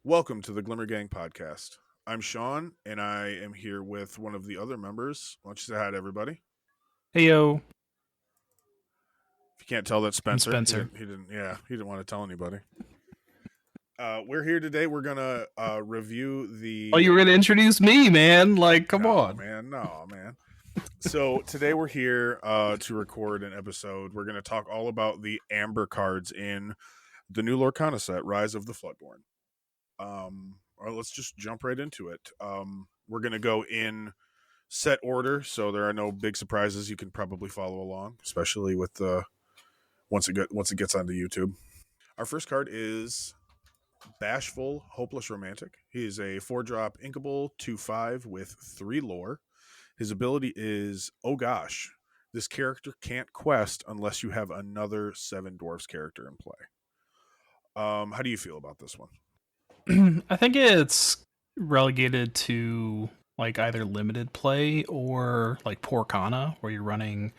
Welcome to the Glimmer Gang podcast. I'm Shawn, and I am here with one of the other members. Why don't you say hi to everybody? Hey yo, If you can't tell, that's I'm Spencer. Spencer. He didn't want to tell anybody. We're here today. We're gonna review Oh, the. you were gonna introduce me, man? Like, come No, on. man, no, man. So today we're here to record an episode. We're gonna talk all about the Amber cards in the new Lorcana set, Rise of the Floodborn. Let's just jump right into it. We're gonna go in set order, so there are no big surprises. You can probably follow along, especially with the once it gets onto YouTube. Our first card is Bashful Hopeless Romantic. He is a 4-drop inkable 2/5 with 3 lore. His ability is, oh gosh, this character can't quest unless you have another 7 dwarfs character in play. How do you feel about this one? I think it's relegated to like either limited play or like Porcana, where you're running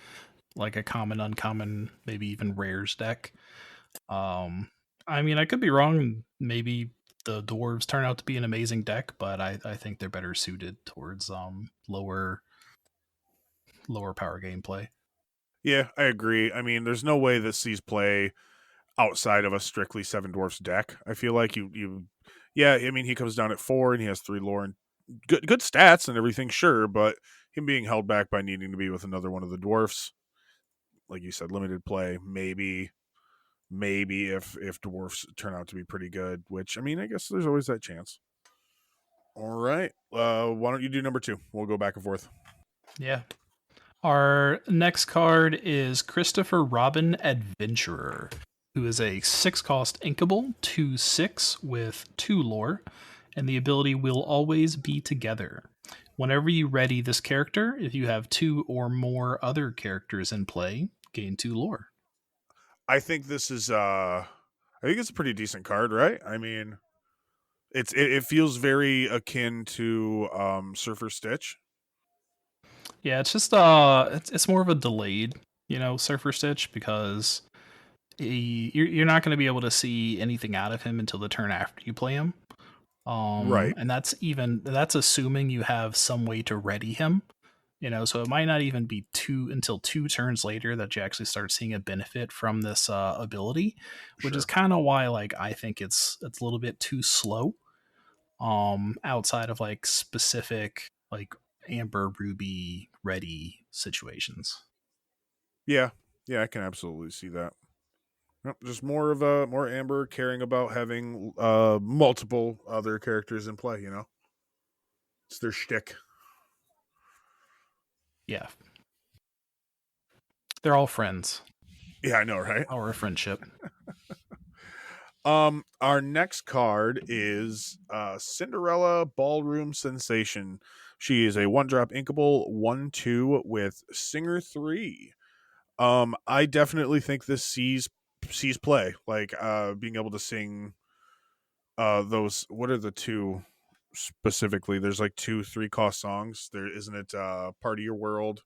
like a common, uncommon, maybe even rares deck. I mean, I could be wrong. Maybe the dwarves turn out to be an amazing deck, but I think they're better suited towards lower power gameplay. Yeah, I agree. I mean, there's no way this sees play outside of a strictly 7 dwarfs deck. I feel like yeah, I mean, he comes down at 4 and he has 3 lore and good stats and everything, sure, but him being held back by needing to be with another one of the dwarfs, like you said, limited play, maybe if dwarfs turn out to be pretty good, which I mean, I guess there's always that chance. All right. Why don't you do number 2? We'll go back and forth. Yeah. Our next card is Christopher Robin Adventurer, who is a 6-cost inkable 2/6 with 2 lore, and the ability will always be together. Whenever you ready this character, if you have 2 or more other characters in play, gain 2 lore. I think this is I think it's a pretty decent card, right? I mean, it feels very akin to Surfer Stitch. Yeah, it's just it's more of a delayed, Surfer Stitch, because you're not going to be able to see anything out of him until the turn after you play him. Right. And that's assuming you have some way to ready him. So it might not even be until 2 turns later that you actually start seeing a benefit from this ability, which is Sure. kind of why like I think it's a little bit too slow. Outside of like specific like Amber Ruby ready situations. Yeah. Yeah, I can absolutely see that. Yep, just more Amber caring about having multiple other characters in play, It's their shtick. Yeah, they're all friends. Yeah, I know, right? Our friendship. Our next card is Cinderella Ballroom Sensation. She is a 1-drop inkable 1/2 with Singer 3. I definitely think this sees play. Like being able to sing those, what are the two specifically? There's like 2 3-cost songs. There isn't it Part of Your World.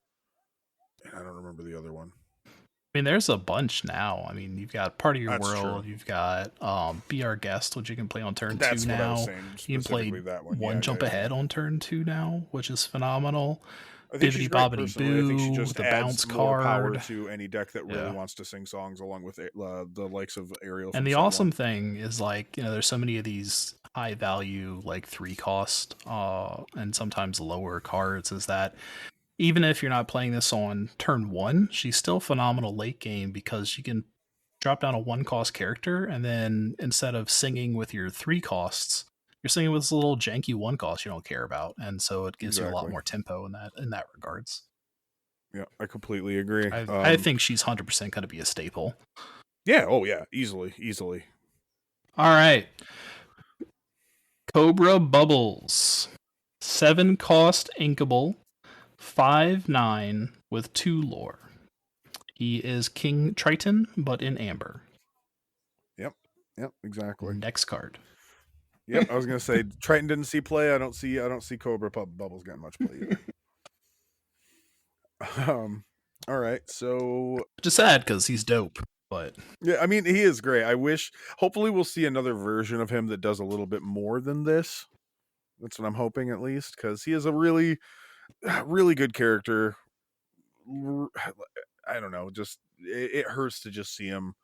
And I don't remember the other one. I mean, there's a bunch now. I mean, you've got Part of Your That's World, true. you've got Be Our Guest, which you can play on turn 2 That's what I was now. saying. You can play Specifically that one. One Jump Yeah. Ahead on turn 2 now, which is phenomenal. I think she's Bibbity great Bobbity personally. I think she Boo, just the adds bounce more power card. to any deck that really Yeah. wants to sing songs, along with the likes of Ariel. And From the set awesome 1. thing is like, there's so many of these high value, like 3-cost, and sometimes lower cards, is that even if you're not playing this on turn 1, she's still phenomenal late game because you can drop down a 1-cost character, and then instead of singing with your 3 costs, you're singing with this little janky 1 cost you don't care about, and so it gives you a lot Exactly. more tempo in that regards. Yeah, I completely agree. I think she's 100% going to be a staple. Yeah. Oh yeah. Easily. All right, Cobra Bubbles, 7-cost inkable, 5/9 with 2 lore. He is King Triton, but in Amber. Yep. Exactly. Next card. Yep. I was gonna say Triton didn't see play. I don't see Cobra Bubbles getting much play either. All right. So Just sad because he's dope. But Yeah, I mean, he is great. I wish, hopefully, we'll see another version of him that does a little bit more than this. That's what I'm hoping, at least, because he is a really, really good character. I don't know, just it hurts to just see him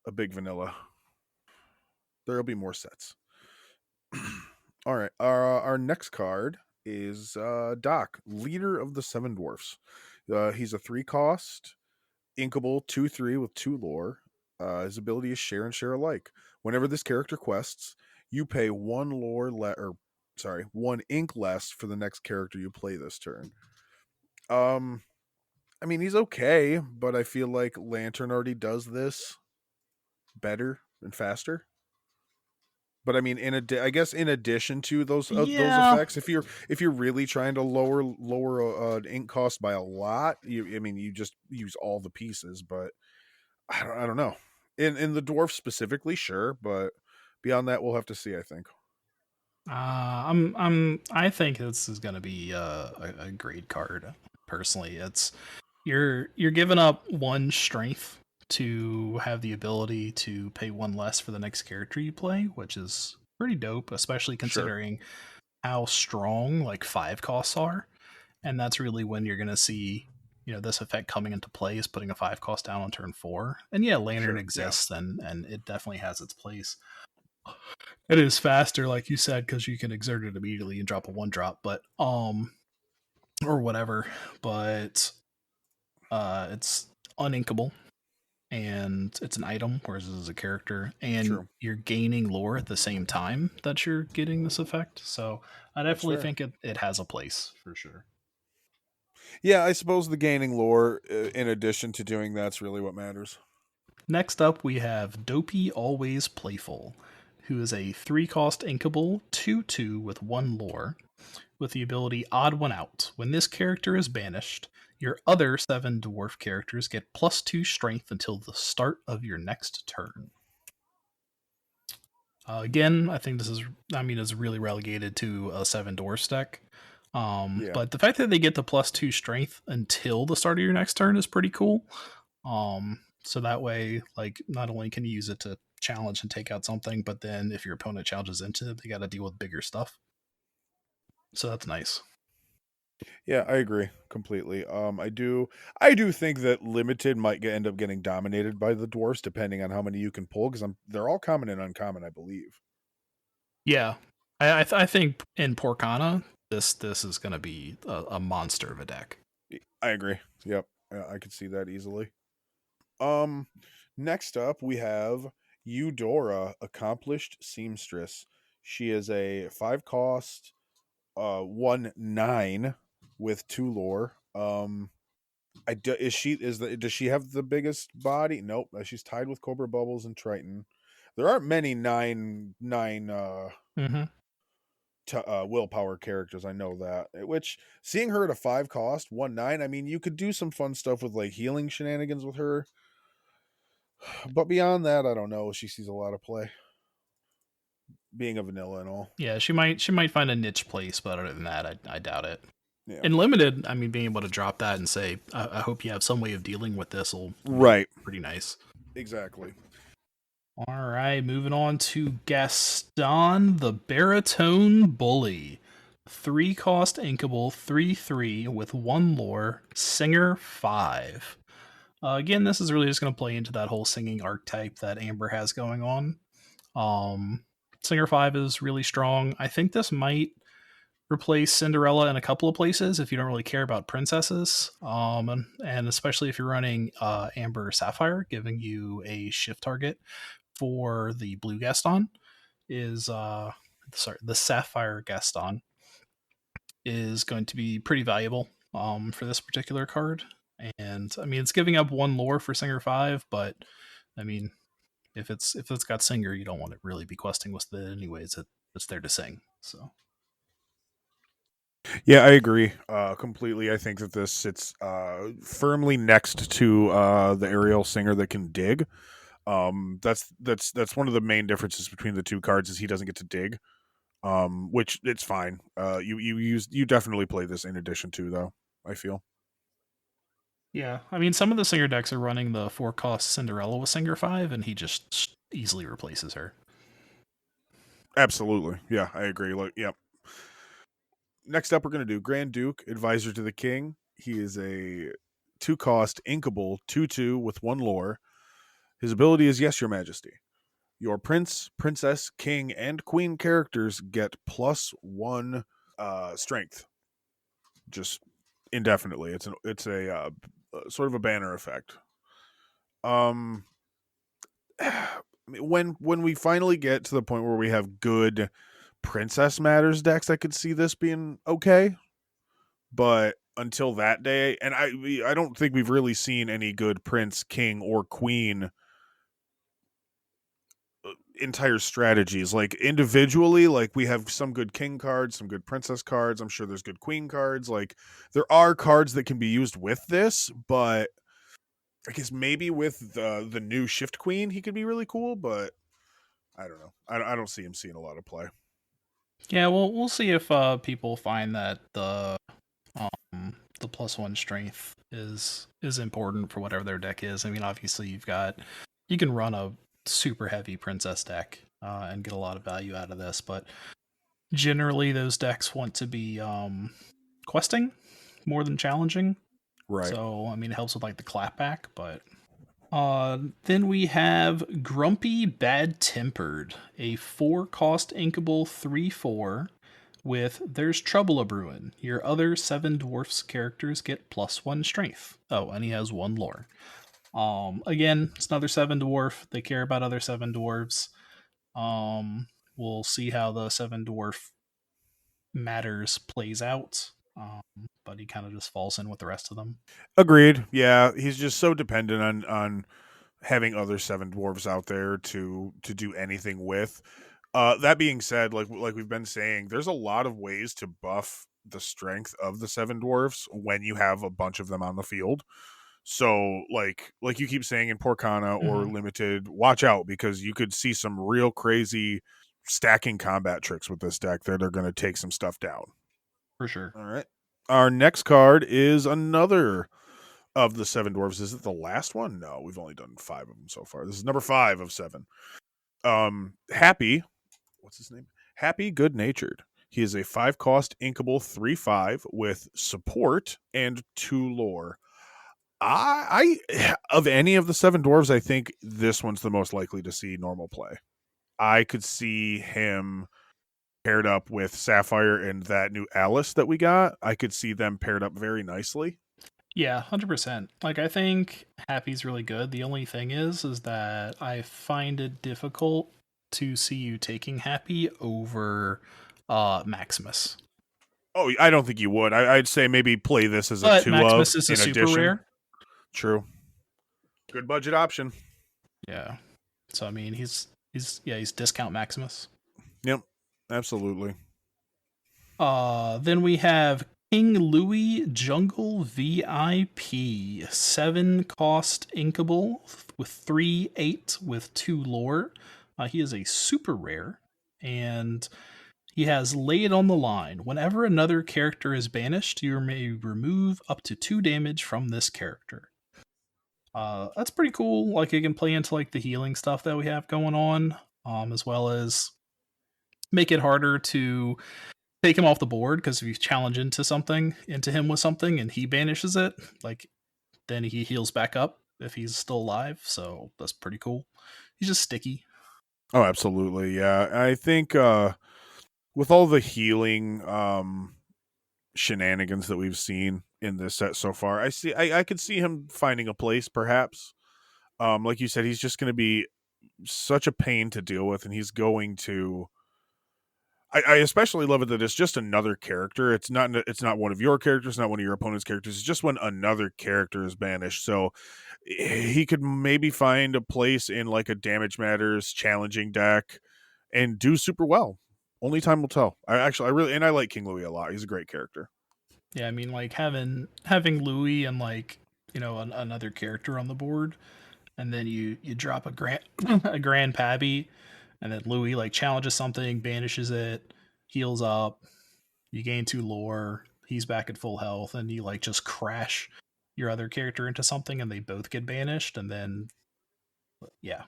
a big vanilla. There'll be more sets. All right, our next card is Doc, leader of the Seven Dwarfs. He's a 3 cost, inkable 2/3 with 2 lore. His ability is share and share alike. Whenever this character quests, you pay 1 ink less for the next character you play this turn. Um, I mean, he's okay, but I feel like Lantern already does this better and faster. But I mean, I guess in addition to those yeah, effects, if you're really trying to lower ink cost by a lot, I mean, you just use all the pieces. But I don't know. In the dwarf specifically, sure, but beyond that, we'll have to see. I think. I think this is gonna be a great card. Personally, it's you're giving up 1 strength to have the ability to pay 1 less for the next character you play, which is pretty dope, especially Sure. considering how strong like 5 costs are. And that's really when you're gonna see, this effect coming into play is putting a 5 cost down on turn 4. And yeah, Lantern Sure. Yeah. exists and it definitely has its place. It is faster, like you said, because you can exert it immediately and drop a 1 drop, but or whatever. But it's uninkable and it's an item, whereas this is a character, and True. you're gaining lore at the same time that you're getting this effect. So I That's definitely fair. think it has a place for sure. Yeah, I suppose the gaining lore, in addition to doing that's really what matters. Next up, we have Dopey Always Playful, who is a 3 cost inkable 2/2 with 1 lore, with the ability Odd One Out. When this character is banished, your other 7 dwarf characters get +2 strength until the start of your next turn. Again, I think is really relegated to a 7 dwarf deck. Yeah. But the fact that they get the +2 strength until the start of your next turn is pretty cool. So that way, like, not only can you use it to challenge and take out something, but then if your opponent challenges into it, they got to deal with bigger stuff. So that's nice. Yeah, I agree completely. I do think that limited might end up getting dominated by the dwarfs depending on how many you can pull because they're all common and uncommon, I believe. Yeah, I think in Porcana, this is going to be a monster of a deck. I agree. Yep, I could see that easily. Um, Next up we have Eudora, accomplished seamstress. She is a 5 cost, 1/9 with 2 lore. Does she have the biggest body? Nope. She's tied with Cobra Bubbles and Triton. There aren't many nine Mm-hmm. willpower characters. I know that. Which seeing her at a 5 cost 1/9, I mean, you could do some fun stuff with like healing shenanigans with her. But beyond that, I don't know. She sees a lot of play, being a vanilla and all. Yeah, she might find a niche place, but other than that, I doubt it. Yeah. In limited, I mean, being able to drop that and say, I hope you have some way of dealing with this will be Right. pretty nice. Exactly. All right, moving on to Gaston, the Baritone Bully. 3 cost inkable, 3/3 with 1 lore, Singer 5. Again, this is really just going to play into that whole singing archetype that Amber has going on. Um, Singer 5 is really strong. I think this might replace Cinderella in a couple of places if you don't really care about princesses. And especially if you're running Amber Sapphire, giving you a shift target for the blue Gaston is the Sapphire Gaston is going to be pretty valuable for this particular card. And I mean, it's giving up 1 lore for Singer 5, but I mean, if it's got Singer, you don't want to really be questing with it anyways. It's there to sing. So Yeah, I agree completely. I think that this sits firmly next to the aerial singer that can dig. That's one of the main differences between the two cards is he doesn't get to dig. Which it's fine. You definitely play this in addition to though. I feel. Yeah, I mean, some of the Singer decks are running the 4 cost Cinderella with Singer 5, and he just easily replaces her. Absolutely. Yeah, I agree. Like, yeah. Next up, we're going to do Grand Duke, Advisor to the King. He is a 2 cost inkable 2/2 with 1 lore. His ability is Yes, Your Majesty. Your prince, princess, king, and queen characters get +1 strength, just indefinitely. It's a sort of a banner effect. Um, when we finally get to the point where we have good Princess Matters decks, I could see this being okay. But until that day, and I don't think we've really seen any good Prince, King, or Queen entire strategies. Like individually, like we have some good king cards, some good princess cards. I'm sure there's good queen cards. Like there are cards that can be used with this, but I guess maybe with the new shift queen, he could be really cool. But I don't know. I don't see him seeing a lot of play. Yeah, well, we'll see if people find that the +1 strength is important for whatever their deck is. I mean, obviously you can run a super heavy princess deck and get a lot of value out of this, but generally those decks want to be questing more than challenging. Right. So I mean, it helps with like the clapback, but then we have Grumpy Bad Tempered, a 4 cost inkable 3/4 with There's Trouble a Brewin. Your other 7 dwarfs characters get +1 strength. Oh, and he has 1 lore. Again, it's another 7 dwarf. They care about other 7 dwarves. We'll see how the 7 dwarf matters plays out. But he kind of just falls in with the rest of them. Agreed. Yeah, he's just so dependent on having other 7 dwarves out there to do anything with. That being said, like we've been saying, there's a lot of ways to buff the strength of the 7 dwarfs when you have a bunch of them on the field. So like you keep saying in Porcana or Mm-hmm. limited, watch out because you could see some real crazy stacking combat tricks with this deck that are going to take some stuff down. For sure. All right. Our next card is another of the 7 dwarves. Is it the last one? No, we've only done 5 of them so far. This is number 5 of 7. Happy, what's his name? Happy Good Natured. He is a 5 cost inkable 3/5 with support and 2 lore. I of any of the 7 dwarves, I think this one's the most likely to see normal play. I could see him paired up with Sapphire and that new Alice that we got. I could see them paired up very nicely. Yeah, 100%. Like I think Happy's really good. The only thing is that I find it difficult to see you taking Happy over Maximus. Oh, I don't think you would. I'd say maybe play this as a But two Maximus of is a in super addition. rare. True. Good budget option. Yeah. So I mean, he's discount Maximus. Yep. Absolutely. Then we have King Louis Jungle VIP, 7 cost inkable with 3/8 with 2 lore. He is a super rare, and he has Lay It on the Line. Whenever another character is banished, you may remove up to 2 damage from this character. That's pretty cool. Like it can play into like the healing stuff that we have going on, as well as make it harder to take him off the board because if you challenge into him with something and he banishes it, like then he heals back up if he's still alive. So that's pretty cool. He's just sticky. Oh, absolutely. Yeah. I think with all the healing shenanigans that we've seen in this set so far, I could see him finding a place perhaps. Like you said, he's just going to be such a pain to deal with, and he's going to. I especially love it that it's just another character. It's not one of your characters, not one of your opponent's characters. It's just when another character is banished. So he could maybe find a place in like a damage matters challenging deck and do super well. Only time will tell. I really and I like King Louis a lot. He's a great character. Yeah, I mean like having Louis and like another character on the board, and then you drop a grand a grand Pabby, and then Louis like challenges something, banishes it, heals up, you gain 2 lore, he's back at full health, and you like just crash your other character into something and they both get banished, and then yeah.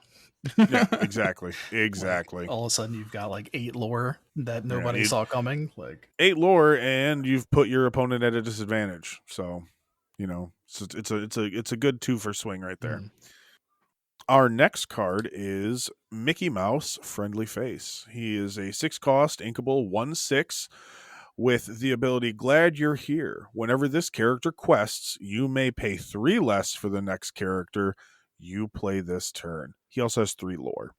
Yeah, exactly. Like Exactly. all of a sudden you've got like 8 lore that Yeah, nobody saw coming. Like 8 lore and you've put your opponent at a disadvantage. So, it's a good 2 for swing right there. mhm. Our next card is Mickey Mouse Friendly Face. He is a 6 cost inkable 1/6 with the ability Glad You're Here. Whenever this character quests, you may pay 3 less for the next character you play this turn. He also has 3 lore.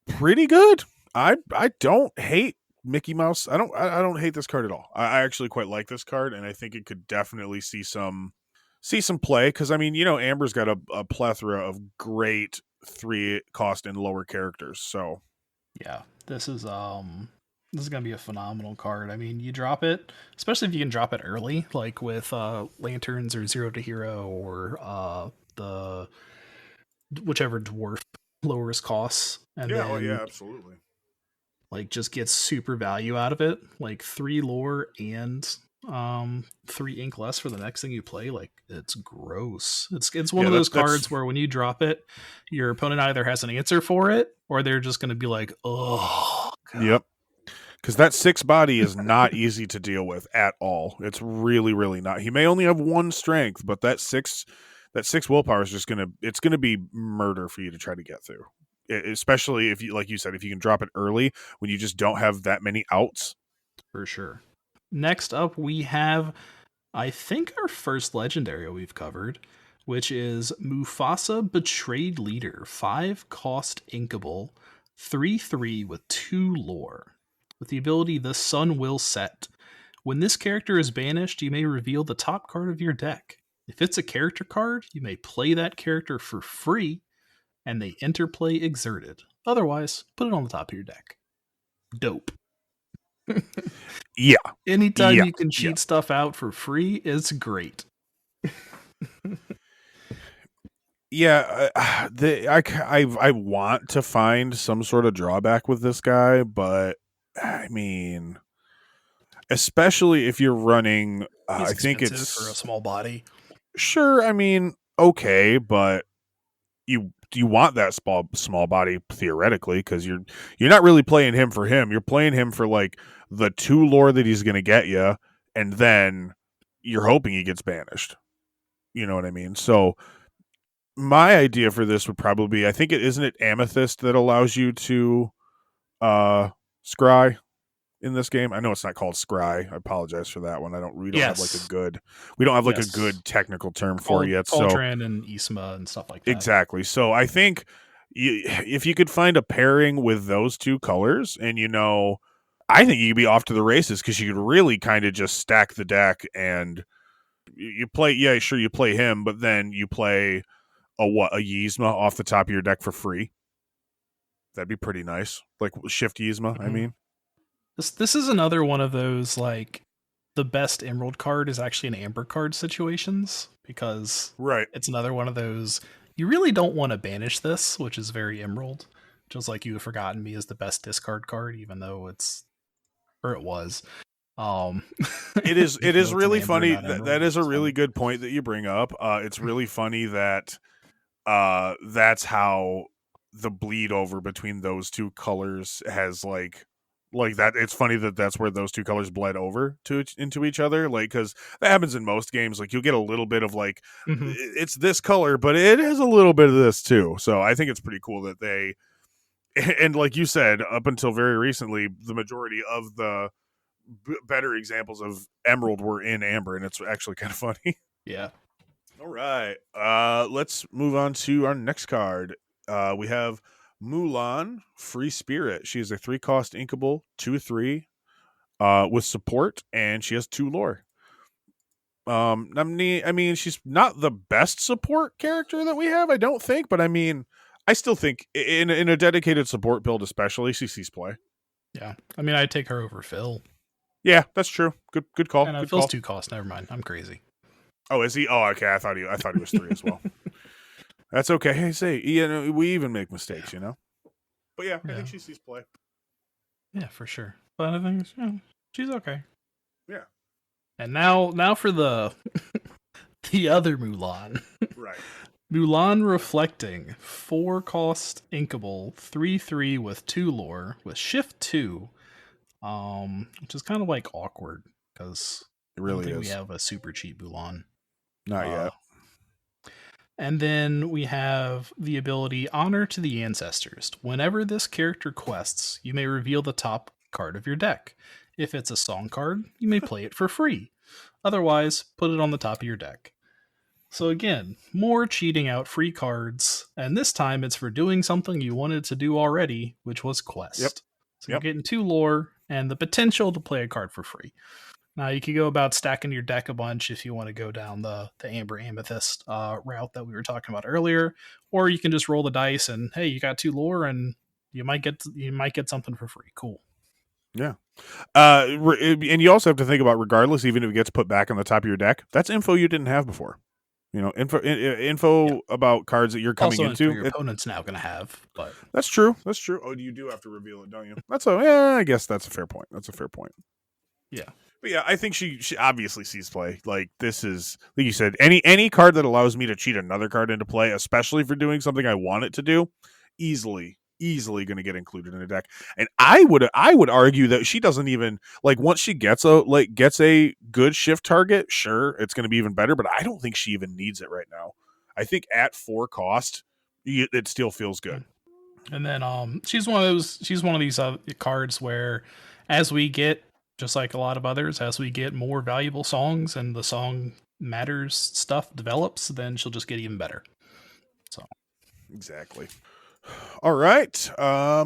Pretty good. I don't hate Mickey Mouse. I don't hate this card at all. I actually quite like this card, and I think it could definitely see some play because I mean, Amber's got a plethora of great 3 cost and lower characters. So Yeah, this is gonna be a phenomenal card. I mean, you drop it, especially if you can drop it early, like with lanterns or zero to hero or the whichever dwarf lowers costs, and yeah, oh then yeah, absolutely. like just gets super value out of it, like 3 lore and 3 ink less for the next thing you play. Like it's gross. It's one Yeah, of those that's cards where when you drop it, your opponent either has an answer for it or they're just going to be like, oh god. yep. Because that 6 body is not easy to deal with at all. It's really, really not. He may only have 1 strength, but that six willpower is just gonna be murder for you to try to get through. Especially if you, like you said, if you can drop it early when you just don't have that many outs. For sure. Next up, we have, I think, our first legendary we've covered, which is Mufasa Betrayed Leader, 5 cost inkable, 3/3 with 2 lore. With the ability The Sun Will Set. When this character is banished, you may reveal the top card of your deck. If it's a character card, you may play that character for free, and they interplay exerted. Otherwise, put it on the top of your deck. Dope. Yeah, Anytime yeah, you can yeah, cheat stuff out for free is great. yeah. I want to find some sort of drawback with this guy, but I mean, especially if you're running, He's I think expensive for a it's small body. sure. I mean, okay, but you want that small body theoretically because you're not really playing him for him. You're playing him for like the 2 lore that he's going to get you, and then you're hoping he gets banished. You know what I mean? So my idea for this would probably be I think it isn't it Amethyst that allows you to uh scry in this game. I know it's not called scry. I apologize for that one. We don't have like a Yes. good we don't have like a Yes. good technical term for it yet. So Cauldron and Isma and stuff like that. exactly. So I think if you could find a pairing with those 2 colors, and I think you'd be off to the races because you could really kind of just stack the deck and you play. Yeah, sure, you play him, but then you play a Yzma off the top of your deck for free. That'd be pretty nice. Like shift Yzma, I Mhm. mean. This is another one of those like the best emerald card is actually an amber card situations because Right. it's another one of those you really don't want to banish this, which is very emerald. Just like You Have Forgotten Me is the best discard card, even though it was. Um It even though is it's an really amber, funny not that emerald, that is which a is really funny. good point that you bring up. It's really funny that that's how the bleed over between those 2 colors has like that. It's funny that that's where those 2 colors bled over into each other, like because that happens in most games. Like you'll get a little bit of like Mhm. it's this color but it has a little bit of this too. So I think it's pretty cool that they and like you said, up until very recently the majority of the better examples of emerald were in amber, and it's actually kind of funny. Yeah. All right. Let's move on to our next card. We have Mulan, Free Spirit. She is a 3 cost inkable, 2/3, with support, and she has 2 lore. I mean, she's not the best support character that we have, I don't think, but I mean, I still think in a dedicated support build, especially, she sees play. Yeah. I mean, I'd take her over Phil. Yeah, that's true. Good call. And Good Phil's call. 2 cost. Never mind. I'm crazy. Oh, is he? Oh, okay. I thought he was 3 as well. That's okay. Hey, say, we even make Yeah. mistakes, you know. But yeah, I Yeah. think she sees play. Yeah, for sure. But I think she's okay. Yeah. And now for the the other Mulan. Right. Mulan Reflecting, 4 cost inkable, 3/3 with 2 lore, with shift 2, which is kind of like awkward because It I don't really think we is. have a super cheap Mulan. Not Uh, yet. and then we have the ability Honor to the Ancestors. Whenever this character quests, you may reveal the top card of your deck. If it's a song card, you may play it for free. Otherwise, put it on the top of your deck. So again, more cheating out free cards, and this time it's for doing something you wanted to do already, which was Yep. quest. So you're Yep. getting 2 lore and the potential to play a card for free. Now you can go about stacking your deck a bunch if you want to go down the Amber Amethyst route that we were talking about earlier, or you can just roll the dice and hey, you got 2 lore and you might get something for free. Cool. Yeah. And you also have to think about, regardless, even if it gets put back on the top of your deck, that's info you didn't have before. Yeah. Info about cards that you're coming Also, for into. your opponent's now going to have, but That's true. That's true. Oh, you do have to reveal it, don't you? Yeah, I guess that's a fair point. That's a fair point. yeah, But yeah, I think she obviously sees play. Like, this is, like you said, any card that allows me to cheat another card into play, especially for doing something I want it to do, easily going to get included in a deck. And I would argue that she doesn't even, like, once she gets a good shift target, sure, it's going to be even better. But I don't think she even needs it right now. I think at 4 cost, it still feels good. and then she's one of these cards where as we get, just like a lot of others, as we get more valuable songs and the song matters stuff develops, then she'll just get even better. So Exactly. All right.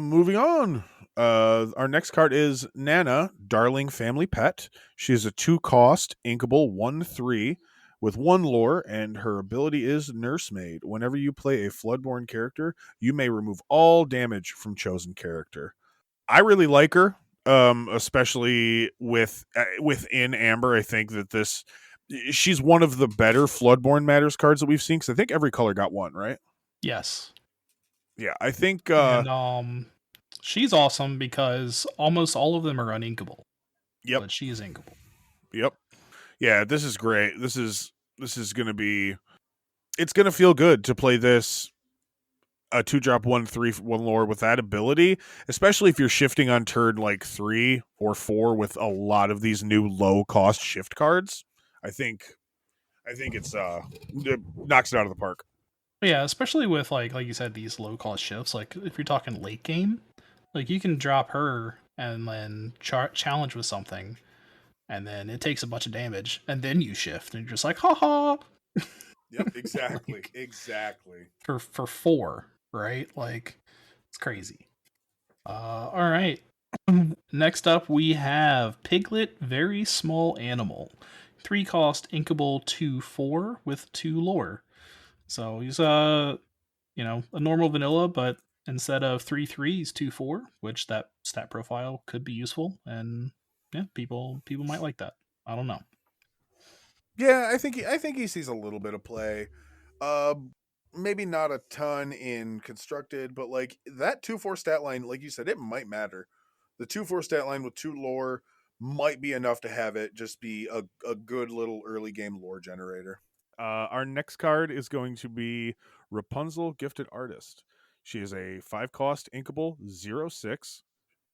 Moving on. Our next card is Nana, Darling Family Pet. She is a 2 cost, inkable 1/3 with 1 lore, and her ability is Nursemaid. Whenever you play a Floodborn character, you may remove all damage from chosen character. I really like her, especially within Amber. I think that she's one of the better Floodborn Matters cards that we've seen, because I think every color got one, right? yes, Yeah, I think. and she's awesome because almost all of them are uninkable, Yep. but she is inkable. Yep. Yeah, this is great. This is gonna be. It's gonna feel good to play this a 2-drop 1/3 1 lore with that ability, especially if you're shifting on turn like 3 or 4 with a lot of these new low cost shift cards. I think it knocks it out of the park. But yeah, especially with like you said, these low cost shifts. Like if you're talking late game, like you can drop her and then challenge with something, and then it takes a bunch of damage, and then you shift, and you're just like, ha ha. Yep, exactly. Like, Exactly. for 4, right? Like it's crazy. All right. Next up, we have Piglet, Very Small Animal, 3 cost, inkable 2/4 with 2 lore. So he's a normal vanilla, but instead of 3/3, he's 2/4, which that stat profile could be useful, and yeah, people might like that. I don't know. Yeah, I think he sees a little bit of play. Uh, Maybe not a ton in constructed, but like that 2/4 stat line, like you said, it might matter. The 2/4 stat line with 2 lore might be enough to have it just be a good little early game lore generator. Our next card is going to be Rapunzel, Gifted Artist. She is a 5 cost inkable 0/6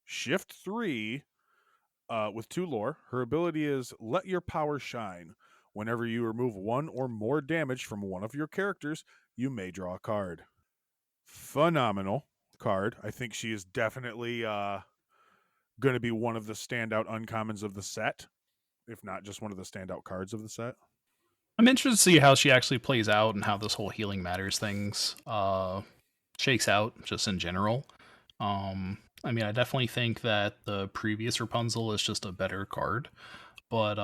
shift 3 with 2 lore. Her ability is Let Your Power Shine. Whenever you remove 1 or more damage from one of your characters, you may draw a card. Phenomenal card. I think she is definitely going to be one of the standout uncommons of the set, if not just one of the standout cards of the set. I'm interested to see how she actually plays out and how this whole healing matters things shakes out just in general. I mean, I definitely think that the previous Rapunzel is just a better card, but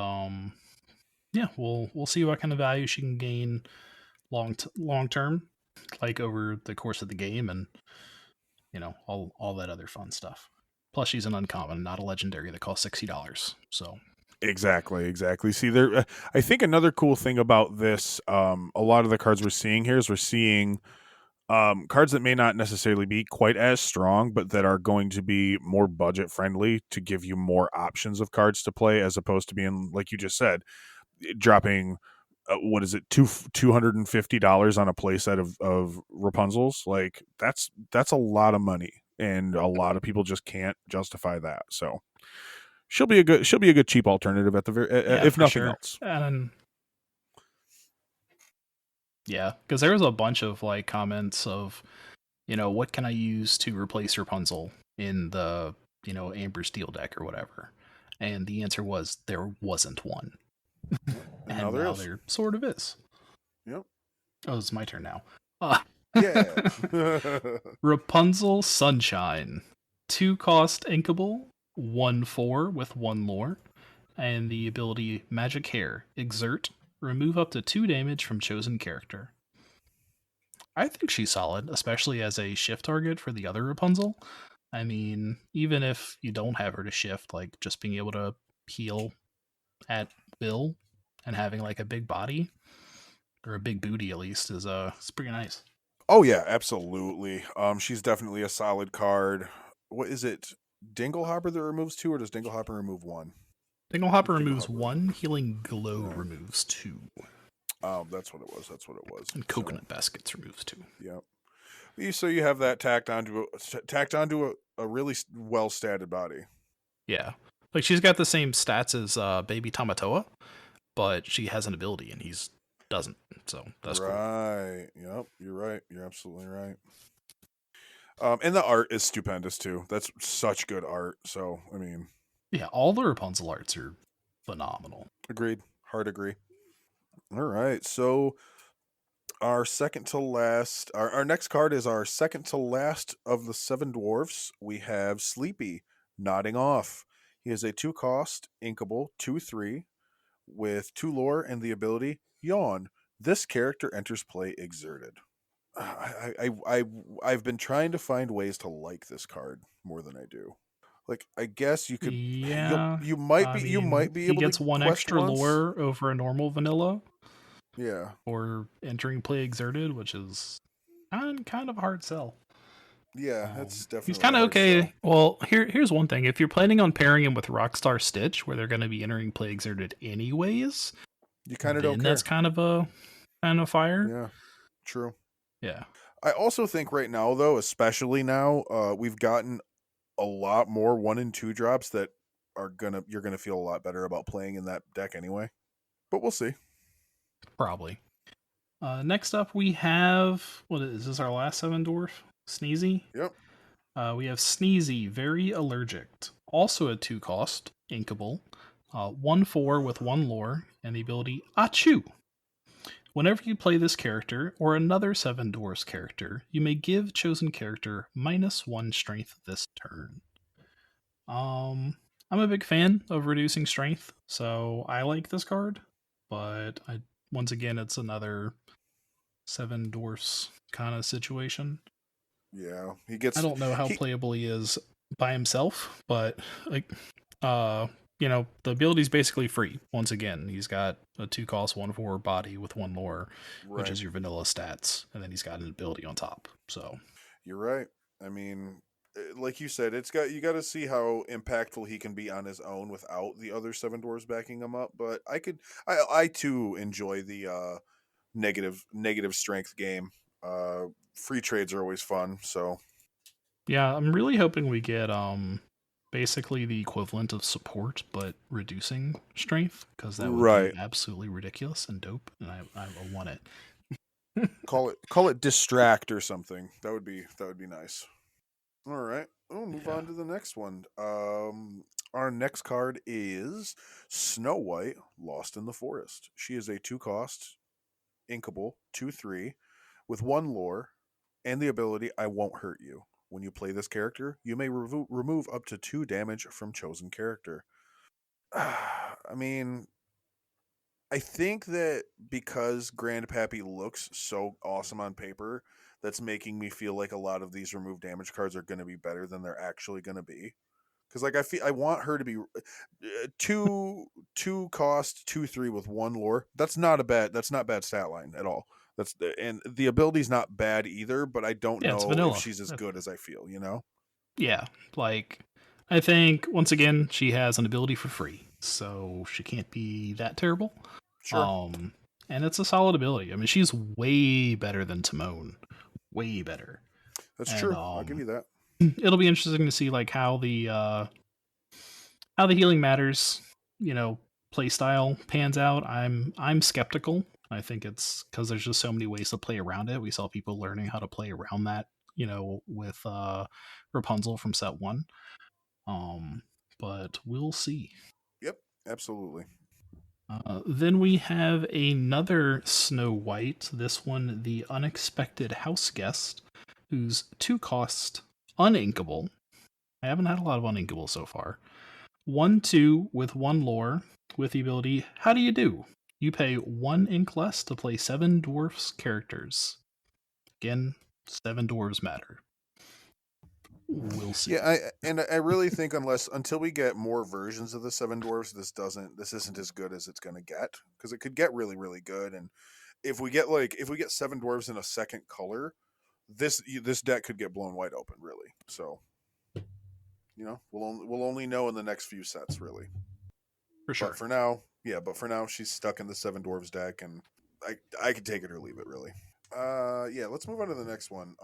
yeah, we'll see what kind of value she can gain long term, like over the course of the game, and all that other fun stuff. Plus, she's an uncommon, not a legendary that costs $60. So Exactly. See, there. I think another cool thing about this, a lot of the cards we're seeing here is we're seeing cards that may not necessarily be quite as strong, but that are going to be more budget friendly to give you more options of cards to play, as opposed to being, like you just said, dropping what is it, $250 on a playset of Rapunzel's? Like that's a lot of money, and a lot of people just can't justify that. So she'll be a good cheap alternative at the very, Yeah, if for nothing sure. else. And yeah, because there was a bunch of like comments of, what can I use to replace Rapunzel in the, Amber Steel deck or whatever. And the answer was there wasn't one. Yep. And now And there now is. there sort of is. Yep. Oh, it's my turn now. Uh, Yeah. Rapunzel Sunshine. 2 cost inkable, 1/4 with 1 lore, and the ability Magic Hair. Exert. Remove up to 2 damage from chosen character. I think she's solid, especially as a shift target for the other Rapunzel. I mean, even if you don't have her to shift, like just being able to heal at will and having like a big body or a big booty at least is it's pretty nice. Oh yeah, absolutely. She's definitely a solid card. What is it? Dinglehopper that removes 2, or does Dinglehopper remove 1? I Dinglehopper think removes Dinglehopper. 1, Healing Glow Yeah. removes 2, That's what it was. That's what it was. and So Coconut Baskets removes 2. yeah. So you have that tacked onto a really well statted body. Yeah. Like she's got the same stats as Baby Tamatoa, but she has an ability and he's doesn't. So that's cool. Right. Yep. You're right. You're absolutely right. And the art is stupendous too. That's such good art. So I mean, Yeah, all the Rapunzel arts are phenomenal. agreed. Hard agree. All right. So our second to last, our next card is our second to last of the seven dwarfs. We have Sleepy nodding off. He is a 2 cost, inkable, 2/3, with 2 lore and the ability Yawn. This character enters play exerted. I've been trying to find ways to like this card more than I do. Like I guess you could, Yeah, you I mean, might be he able to gets 1 quest extra once. lore over a normal vanilla Yeah, or entering play exerted, which is kind of a hard sell. yeah, that's He's definitely a kind of hard sell. okay. Well, here's one thing: if you're planning on pairing him with Rockstar Stitch, where they're going to be entering play exerted anyways, You kind of don't then that's care. kind of fire. Yeah, true. Yeah. I also think right now, though, especially now, we've gotten a lot more 1 and 2 drops that you're gonna feel a lot better about playing in that deck anyway. But we'll see. Probably. Next up, we have what is this? Our last seven dwarf, Sneezy. Yep. We have Sneezy, very allergic. Also a 2 cost, inkable. 1/4 with 1 lore, and the ability Achoo. Whenever you play this character or another seven dwarfs character, you may give chosen character -1 strength this turn. I'm a big fan of reducing strength, so I like this card. But once again, it's another seven dwarfs kind of situation. Yeah, I don't know how he. playable he is by himself, but like, the ability's basically free. Once again, he's got a 2 cost 1/4 body with 1 lore, which Right. is your vanilla stats, and then he's got an ability on top. So You're right. I mean, like you said, you got to see how impactful he can be on his own without the other seven dwarves backing him up. But I too enjoy the negative strength game. Free trades are always fun. So yeah, I'm really hoping we get basically the equivalent of support, but reducing strength, because that would be right, absolutely ridiculous and dope, and I want it. call it distract or something. That would be nice. All right. We'll move Yeah. on to the next one. Our next card is Snow White, Lost in the Forest. She is a 2 cost, inkable, 2/3, with 1 lore and the ability I Won't Hurt You. When you play this character, you may remove up to 2 damage from chosen character. I mean, I think that because Grandpappy looks so awesome on paper, that's making me feel like a lot of these remove damage cards are going to be better than they're actually going to be. Because like I want her to be two cost 2/3 with 1 lore. That's not bad stat line at all. And the ability's not bad either, but I don't Yeah, it's know if vanilla. she's as good as I feel. You know? Yeah, like I think once again she has an ability for free, so she can't be that terrible. Sure. Um, and it's a solid ability. I mean, she's way better than Timon, way better. That's And true. I'll give you that. it'll be interesting to see like how the healing matters, play style pans out. I'm skeptical. I think it's because there's just so many ways to play around it. We saw people learning how to play around that, with Rapunzel from set one. Um, but we'll see. Yep, absolutely. Then we have another Snow White. This one, the Unexpected House Guest, who's 2 cost uninkable. I haven't had a lot of uninkable so far. 1/2 with 1 lore with the ability How do you do? You pay 1 ink less to play 7 dwarfs characters. Again, 7 dwarves matter. We'll see. Yeah, I really think until we get more versions of the Seven Dwarfs, this isn't as good as it's going to get, because it could get really really good. And if we get Seven Dwarves in a second color, this deck could get blown wide open, really. So we'll only know in the next few sets, really. For But sure. for now, yeah. But for now, she's stuck in the Seven Dwarves deck, and I can take it or leave it, really. Yeah. Let's move on to the next one.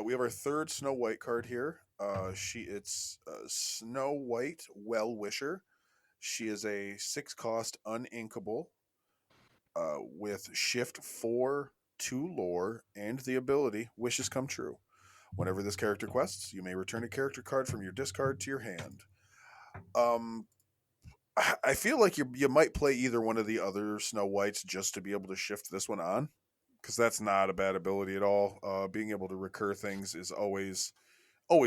We have our third Snow White card here. It's Snow White Well Wisher. She is a 6 cost uninkable with Shift 4, 2 lore, and the ability Wishes Come True. Whenever this character quests, you may return a character card from your discard to your hand. Um, I feel like you might play either one of the other Snow Whites just to be able to shift this one on, because that's not a bad ability at all. Being able to recur things is always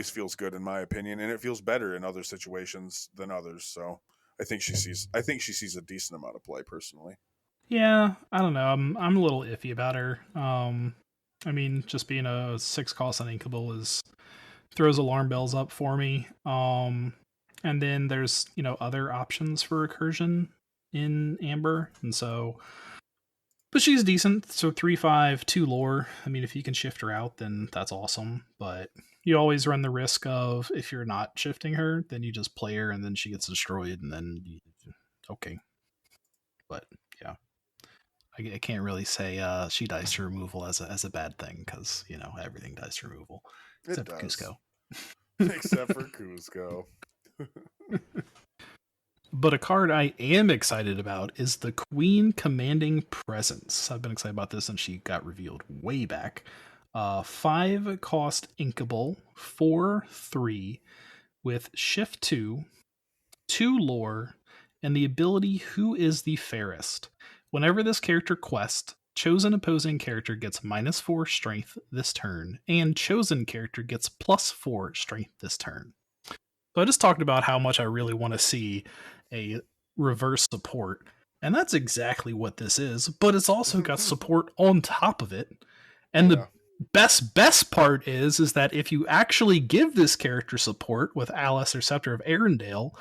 feels good in my opinion, and it feels better in other situations than others. So I think she sees a decent amount of play personally. Yeah, I don't know. I'm a little iffy about her. I mean, just being a 6 cost uninkable is throws alarm bells up for me. And then there's other options for recursion in Amber, and so but she's decent. So 3/5, 2 lore. I mean, if you can shift her out, then that's awesome. But you always run the risk of if you're not shifting her, then you just play her and then she gets destroyed, and then okay. But yeah, I can't really say she dies to removal as a bad thing because everything dies to removal It except for does, Cusco. except for Cusco. But a card I am excited about is the Queen Commanding Presence. I've been excited about this since she got revealed way back. 5 cost inkable, 4/3 with Shift 2, 2 lore, and the ability Who is the Fairest. Whenever this character quests, chosen opposing character gets -4 strength this turn, and chosen character gets +4 strength this turn. So I just talked about how much I really want to see a reverse support, and that's exactly what this is, but it's also got support on top of it. And Yeah, the best part is that if you actually give this character support with Alice or Scepter of Arendelle,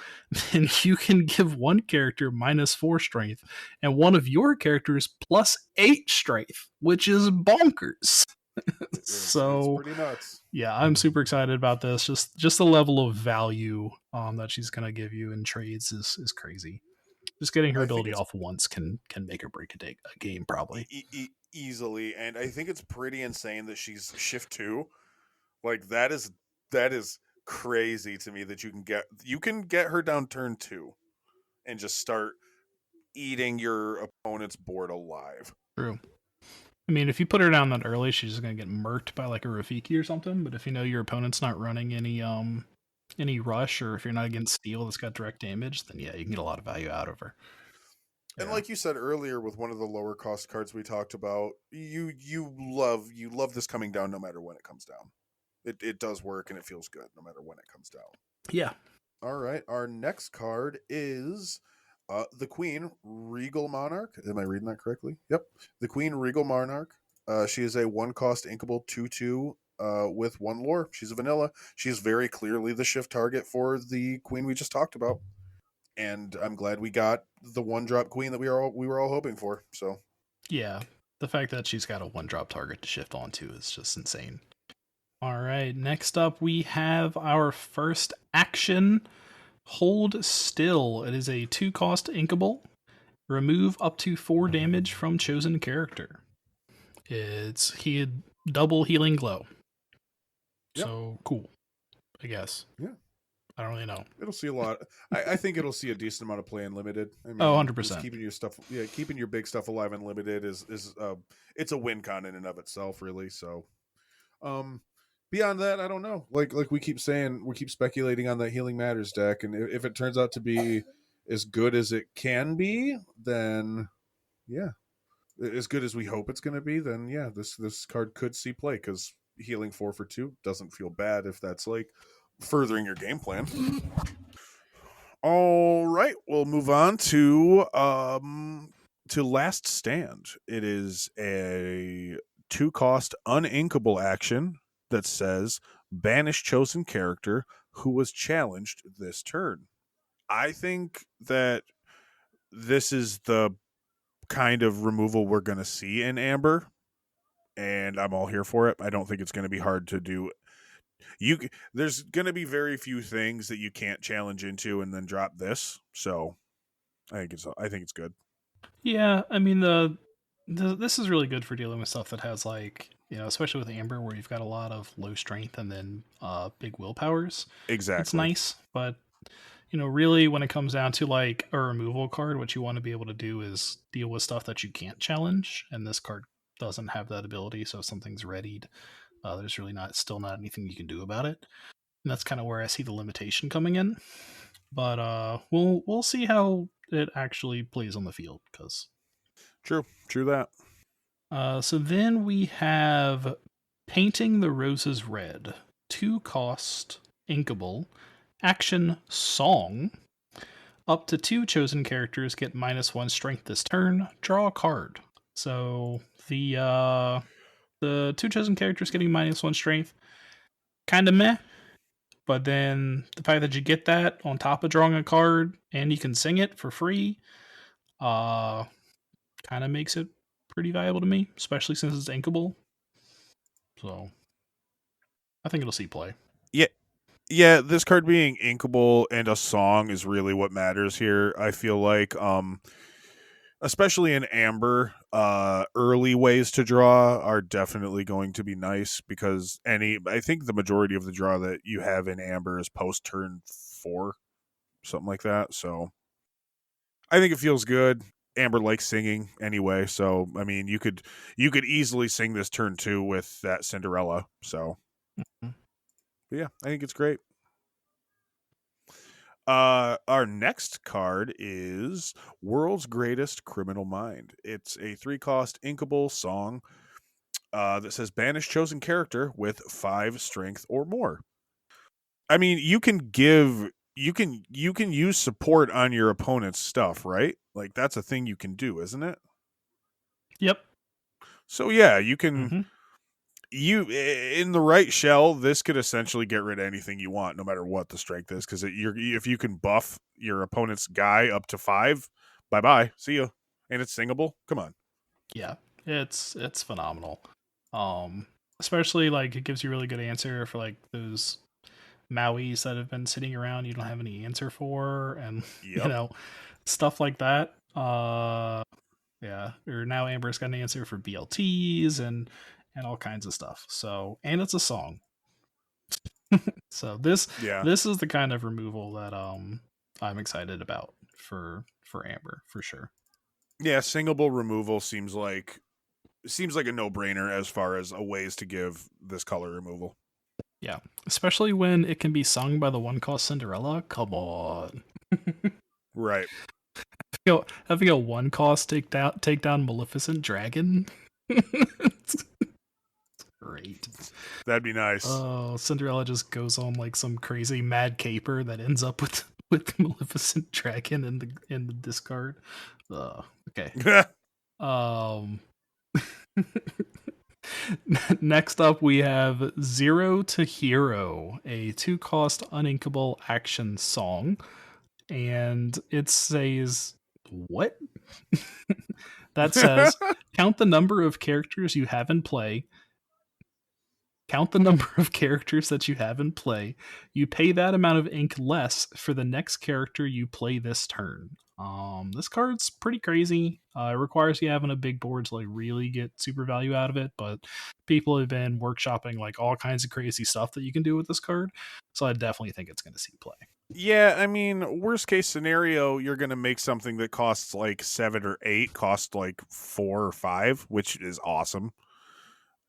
then you can give one character -4 strength and one of your characters +8 strength, which is bonkers. it's So pretty nuts. yeah, I'm super excited about this. Just the level of value that she's gonna give you in trades is crazy. Just getting her I think ability it's off once can make or break a game probably. easily, and I think it's pretty insane that she's Shift 2. Like that is crazy to me that you can get her down turn 2 and just start eating your opponent's board alive. True. I mean, if you put her down that early, she's just gonna get murked by like a Rafiki or something. But if you know your opponent's not running any rush, or if you're not against steel that's got direct damage, then yeah, you can get a lot of value out of her. And Yeah. like you said earlier with one of the lower cost cards we talked about, you love this coming down no matter when it comes down. It does work and it feels good no matter when it comes down. Yeah. All right, our next card is the Queen Regal Monarch. Am I reading that correctly? Yep. The Queen Regal Monarch. She is a 1 cost inkable 2/2 with 1 lore. She's a vanilla. She's very clearly the shift target for the Queen we just talked about. And I'm glad we got the 1-drop Queen that we were all hoping for. So Yeah. The fact that she's got a 1-drop target to shift onto is just insane. All right, next up we have our first action, Hold Still. It is a 2-cost inkable, Remove up to 4 damage from chosen character. It's double healing glow. Yep. So cool, I guess. Yeah. I don't really know. It'll see a lot. I think it'll see a decent amount of play in limited. I Oh, mean, just 100%. keeping your stuff, yeah, keeping your big stuff alive in limited is it's a win con in and of itself, really. So, um, beyond that, I don't know. Like we keep saying, we keep speculating on that Healing Matters deck, and if it turns out to be as good as it can be, then yeah, as good as we hope it's going to be, then yeah, this card could see play because healing 4 for 2 doesn't feel bad if that's like furthering your game plan. All right, we'll move on to Last Stand. It is a 2-cost uninkable action that says banish chosen character who was challenged this turn. I think that this is the kind of removal we're going to see in Amber, and I'm all here for it. I don't think it's going to be hard to do. There's going to be very few things that you can't challenge into and then drop this. So I think it's good. Yeah, I mean this is really good for dealing with stuff that has like, especially with Amber where you've got a lot of low strength and then big willpowers. It's Exactly. nice, but really when it comes down to like a removal card, what you want to be able to do is deal with stuff that you can't challenge, and this card doesn't have that ability, so if something's readied, there's really not anything you can do about it. And that's kind of where I see the limitation coming in. But we'll see how it actually plays on the field because True that. so then we have Painting the Roses Red. 2-cost, inkable, action song. Up to 2 chosen characters get -1 strength this turn. Draw a card. So the 2 chosen characters getting -1 strength, kind of meh. But then the fact that you get that on top of drawing a card and you can sing it for free, uh, kind of makes it pretty valuable to me, especially since it's inkable. So I think it'll see play. Yeah, yeah. This card being inkable and a song is really what matters here. I feel like, especially in Amber, early ways to draw are definitely going to be nice because I think the majority of the draw that you have in Amber is post turn 4, something like that. So I think it feels good. Amber likes singing anyway, so I mean, you could easily sing this turn 2 with that Cinderella. So Mhm. yeah, I think it's great. Our next card is World's Greatest Criminal Mind. It's a 3-cost inkable song that says banish chosen character with 5 strength or more. I mean, you can use support on your opponent's stuff, right? Like that's a thing you can do, isn't it? Yep. So yeah, you can Mm-hmm. you in the right shell, this could essentially get rid of anything you want, no matter what the strength is. Because if you can buff your opponent's guy up to 5, bye bye, see you, and it's singable. Come on, Yeah. It's phenomenal. Um, Especially like it gives you a really good answer for like those Mauis that have been sitting around you don't have any answer for, and yep, stuff like that. Yeah, or now Amber's got an answer for BLTs and all kinds of stuff. So, and it's a song. So yeah, this is the kind of removal that I'm excited about for Amber for sure. yeah. Singable removal seems like a no brainer as far as a ways to give this color removal. Yeah, especially when it can be sung by the one called Cinderella. Come on. Right, Having a one cost take down Maleficent Dragon. It's great. that'd be nice. Oh, Cinderella just goes on like some crazy mad caper that ends up with Maleficent Dragon in the discard. Okay. Um Next up we have Zero to Hero, a 2-cost uninkable action song, and it says what? That says count the number of characters you have in play. Count the number of characters that you have in play. You pay that amount of ink less for the next character you play this turn. This card's pretty crazy. It requires you having a big board to like really get super value out of it, but people have been workshopping like all kinds of crazy stuff that you can do with this card. So I definitely think it's going to see play. Yeah, I mean, worst case scenario, you're going to make something that costs like 7 or 8 cost like 4 or 5, which is awesome.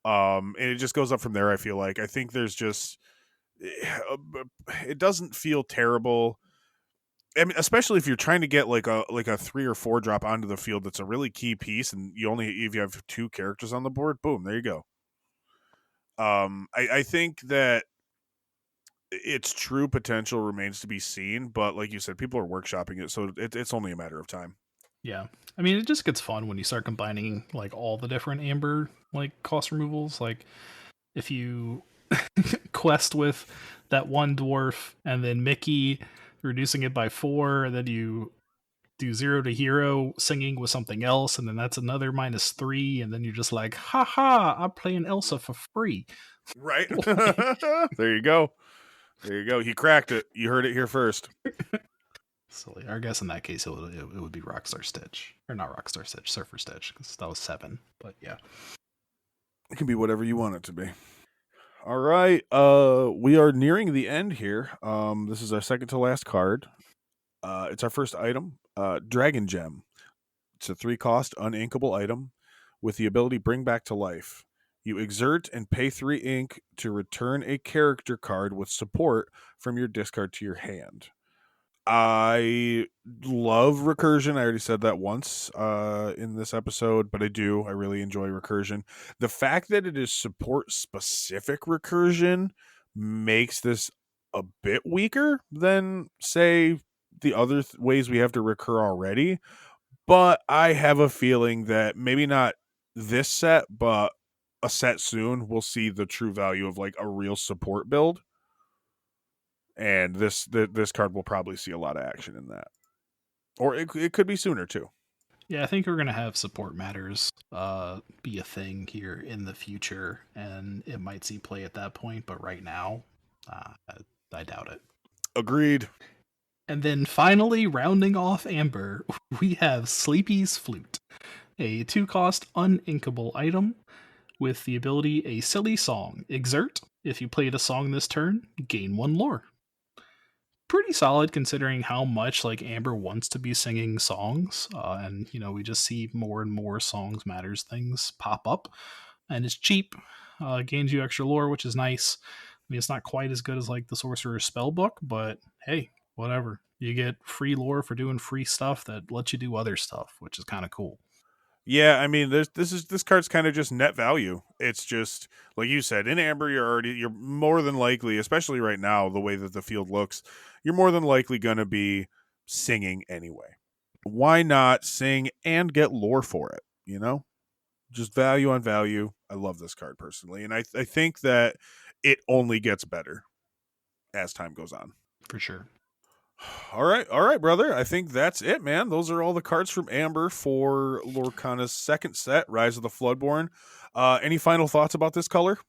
And it just goes up from there. I think there's just it doesn't feel terrible. I mean, especially if you're trying to get like a 3 or 4 drop onto the field, that's a really key piece, and if you have 2 characters on the board, boom, there you go. I think that its true potential remains to be seen, but like you said, people are workshopping it, so it's only a matter of time. Yeah. I mean, it just gets fun when you start combining like all the different amber like cost removals. Like if you quest with that one dwarf and then Mickey reducing it by 4, and then you do 0 to hero singing with something else, and then that's another -3, and then you're just like, haha, I'm playing Elsa for free. Right. Like, There you go. There you go. He cracked it. You heard it here first. silly. I guess in that case it would be Rockstar Stitch. Or not Rockstar Stitch, Surfer Stitch, because that was 7. But yeah. It can be whatever you want it to be. All right. We are nearing the end here. This is our second to last card. It's our first item. Dragon Gem. It's a 3 cost uninkable item with the ability Bring Back to Life. You exert and pay 3 ink to return a character card with support from your discard to your hand. I love recursion. I already said that once in this episode, but I really enjoy recursion. The fact that it is support specific recursion makes this a bit weaker than, say, the other ways we have to recur already. But I have a feeling that maybe not this set, but a set soon, we'll see the true value of like a real support build, and this card will probably see a lot of action in that, or it could be sooner too. Yeah, I think we're gonna have support matters be a thing here in the future, and it might see play at that point. But right now, I doubt it. Agreed. And then finally, rounding off Amber, we have Sleepy's Flute, a 2-cost uninkable item with the ability A Silly Song. Exert. If you played a song this turn, gain 1 lore. Pretty solid considering how much like Amber wants to be singing songs, and we just see more and more songs matters things pop up, and it's cheap, gains you extra lore, which is nice. I mean, it's not quite as good as like the Sorcerer's Spellbook, but hey, whatever. You get free lore for doing free stuff that lets you do other stuff, which is kind of cool. Yeah, I mean, this card's kind of just net value. It's just like you said, in Amber, you're more than likely, especially right now, the way that the field looks, you're more than likely gonna be singing anyway. Why not sing and get lore for it? Just value on value. I love this card personally, and I think that it only gets better as time goes on. For sure. All right, brother. I think that's it, man. Those are all the cards from Amber for Lorcana's second set, Rise of the Floodborn. Any final thoughts about this color?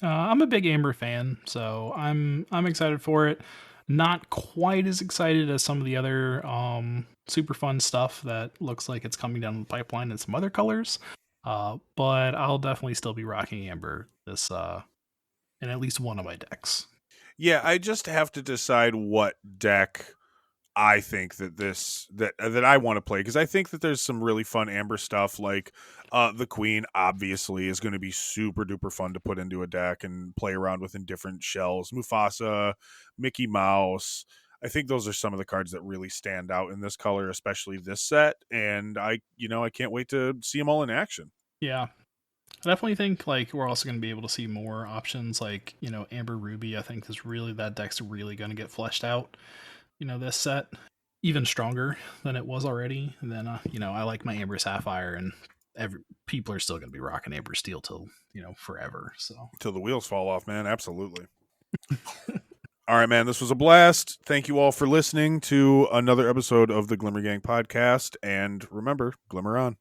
I'm a big Amber fan, so I'm excited for it. Not quite as excited as some of the other super fun stuff that looks like it's coming down the pipeline in some other colors. But I'll definitely still be rocking Amber this in at least one of my decks. Yeah, I just have to decide what deck I think that I want to play, because I think that there's some really fun Amber stuff, like the Queen obviously is going to be super duper fun to put into a deck and play around with in different shells. Mufasa, Mickey Mouse. I think those are some of the cards that really stand out in this color, especially this set, and I can't wait to see them all in action. Yeah, I definitely think like we're also going to be able to see more options, like Amber Ruby. I think is really that deck's really going to get fleshed out. This set even stronger than it was already. And then I like my Amber Sapphire, and people are still going to be rocking Amber Steel till forever. So Till the wheels fall off, man. Absolutely. All right, man. This was a blast. Thank you all for listening to another episode of the Glimmer Gang podcast. And remember, Glimmer on.